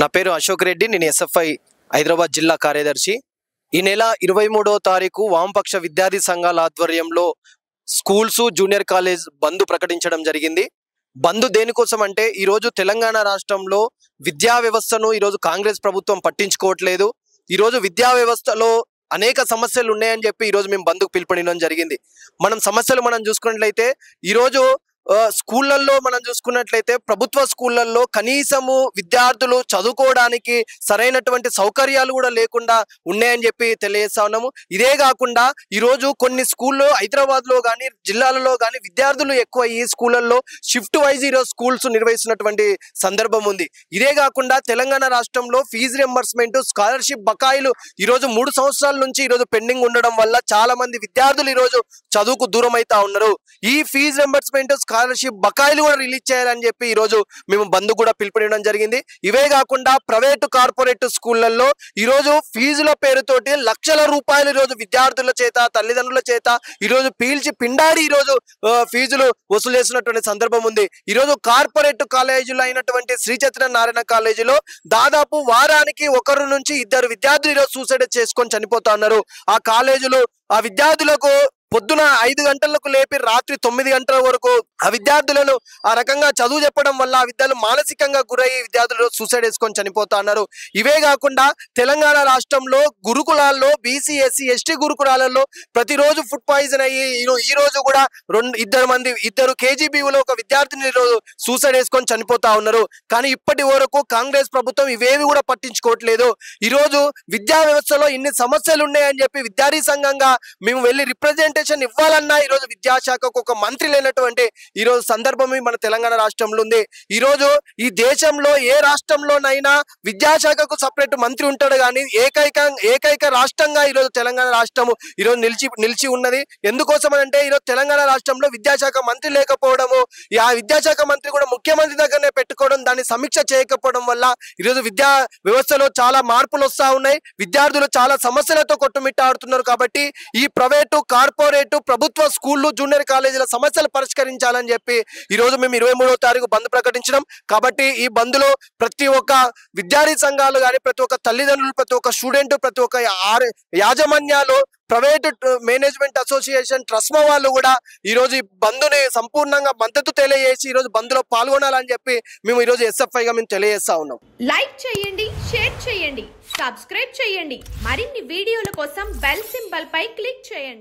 నా పేరు అశోక్ రెడ్డి. నేను ఎస్ఎఫ్ఐ హైదరాబాద్ జిల్లా కార్యదర్శి. ఈ నెల 23వ తారీఖు వామపక్ష విద్యార్థి సంఘాల ఆధ్వర్యంలో స్కూల్స్, జూనియర్ కాలేజ్ బంద్ ప్రకటించడం జరిగింది. బంద్ దేనికోసం అంటే ఈరోజు తెలంగాణ రాష్ట్రంలో విద్యా వ్యవస్థను ఈరోజు కాంగ్రెస్ ప్రభుత్వం పట్టించుకోవట్లేదు. ఈరోజు విద్యా వ్యవస్థలో అనేక సమస్యలు ఉన్నాయని చెప్పి ఈరోజు మేము బంద్కు పిలుపునివ్వడం జరిగింది. మనం చూసుకున్నట్లయితే ఈరోజు స్కూళ్ళల్లో మనం చూసుకున్నట్లయితే ప్రభుత్వ స్కూళ్ళల్లో కనీసము విద్యార్థులు చదువుకోవడానికి సరైనటువంటి సౌకర్యాలు కూడా లేకుండా ఉన్నాయని చెప్పి తెలియజేస్తా ఉన్నాము. ఇదే కాకుండా ఈరోజు కొన్ని స్కూల్లో హైదరాబాద్లో కానీ జిల్లాలలో కానీ విద్యార్థులు ఎక్కువ ఈ స్కూళ్ళల్లో షిఫ్ట్ వైజ్ ఈరోజు స్కూల్స్ నిర్వహిస్తున్నటువంటి సందర్భం ఉంది. ఇదే కాకుండా తెలంగాణ రాష్ట్రంలో ఫీజు రింబర్స్మెంట్, స్కాలర్షిప్ బకాయిలు ఈరోజు 3 సంవత్సరాల నుంచి ఈరోజు పెండింగ్ ఉండడం వల్ల చాలా మంది విద్యార్థులు ఈరోజు చదువుకు దూరం అవుతా ఉన్నారు. ఈ ఫీజు రింబర్స్మెంట్, స్కాలర్షిప్ బకాయిలు కూడా రిలీజ్ చేయాలని చెప్పి ఈరోజు మేము బంద్ కూడా పిలుపునివ్వడం జరిగింది. ఇవే కాకుండా ప్రైవేటు, కార్పొరేట్ స్కూళ్లలో ఈరోజు ఫీజుల పేరుతోటి లక్షల రూపాయలు ఈరోజు విద్యార్థుల చేత, తల్లిదండ్రుల చేత ఈరోజు పీల్చి పిండాడి ఈరోజు ఫీజులు వసూలు చేస్తున్నటువంటి సందర్భం ఉంది. ఈరోజు కార్పొరేట్ కాలేజీలు అయినటువంటి శ్రీ సత్యనారాయణ కాలేజీలో దాదాపు వారానికి 1 నుంచి 2 విద్యార్థులు ఈరోజు సూసైడ్ చేసుకొని చనిపోతా ఉన్నారు. ఆ కాలేజీలు ఆ విద్యార్థులకు పొద్దున 5 గంటలకు లేపి రాత్రి 9 గంటల వరకు ఆ విద్యార్థులను ఆ రకంగా చదువు చెప్పడం వల్ల ఆ విద్యార్థులు మానసికంగా గురయ్యి విద్యార్థులు సూసైడ్ చేసుకొని చనిపోతా ఉన్నారు. ఇవే కాకుండా తెలంగాణ రాష్ట్రంలో గురుకులాల్లో, బీసీ, ఎస్సీ, ఎస్టీ గురుకులాలలో ప్రతిరోజు ఫుడ్ పాయిజన్ అయ్యి ఈ రోజు కూడా 2 కేజీబీలో ఒక విద్యార్థిని ఈరోజు సూసైడ్ చేసుకొని చనిపోతా ఉన్నారు. కానీ ఇప్పటి వరకు కాంగ్రెస్ ప్రభుత్వం ఇవేవి కూడా పట్టించుకోవట్లేదు. ఈరోజు విద్యా వ్యవస్థలో ఇన్ని సమస్యలు ఉన్నాయని చెప్పి విద్యార్థి సంఘంగా మేము వెళ్ళి రిప్రజెంటేషన్ ఇవ్వాలన్నా ఈరోజు విద్యాశాఖకు ఒక మంత్రి లేనటువంటి ఈరోజు సందర్భం మన తెలంగాణ రాష్ట్రంలో ఉంది. ఈరోజు ఈ దేశంలో ఏ రాష్ట్రంలోనైనా విద్యాశాఖకు సపరేట్ మంత్రి ఉంటాడు కానీ ఏకైక రాష్ట్రంగా ఈరోజు తెలంగాణ రాష్ట్రము ఈరోజు నిలిచి ఉన్నది. ఎందుకోసం అంటే ఈరోజు తెలంగాణ రాష్ట్రంలో విద్యాశాఖ మంత్రి లేకపోవడము, ఆ విద్యాశాఖ మంత్రి కూడా ముఖ్యమంత్రి దగ్గరనే పెట్టుకోవడం, దాన్ని సమీక్ష చేయకపోవడం వల్ల ఈరోజు విద్యా వ్యవస్థలో చాలా మార్పులు వస్తా ఉన్నాయి. విద్యార్థులు చాలా సమస్యలతో కొట్టుమిట్టాడుతున్నారు. కాబట్టి ఈ ప్రైవేటు, కార్పొరేటు, ప్రభుత్వ స్కూళ్ళు, జూనియర్ కాలేజీల సమస్యలు పరిష్కరించాలని చెప్పి ఈరోజు మేము 23వ తారీఖు బంద్ ప్రకటించడం. కాబట్టి ఈ బంద్లో ప్రతి ఒక్క విద్యార్థి సంఘాలు కానీ, ప్రతి ఒక్క తల్లిదండ్రులు, ప్రతి ఒక్క స్టూడెంట్, ప్రతి ఒక్క యాజమాన్యాలు, ప్రైవేట్ మేనేజ్మెంట్ అసోసియేషన్, ట్రస్మా వాళ్ళు కూడా ఈరోజు ఈ బంద్ని సంపూర్ణంగా మద్దతు తెలియజేసి ఈరోజు బంద్లో పాల్గొనాలని చెప్పి మేము ఈరోజు ఎస్ఎఫ్ఐగా మేము తెలియజేస్తా ఉన్నాం. లైక్ చేయండి, షేర్ చేయండి, సబ్స్క్రైబ్ చేయండి. మరిన్ని వీడియోల కోసం బెల్ సింబల్ పై క్లిక్ చేయండి.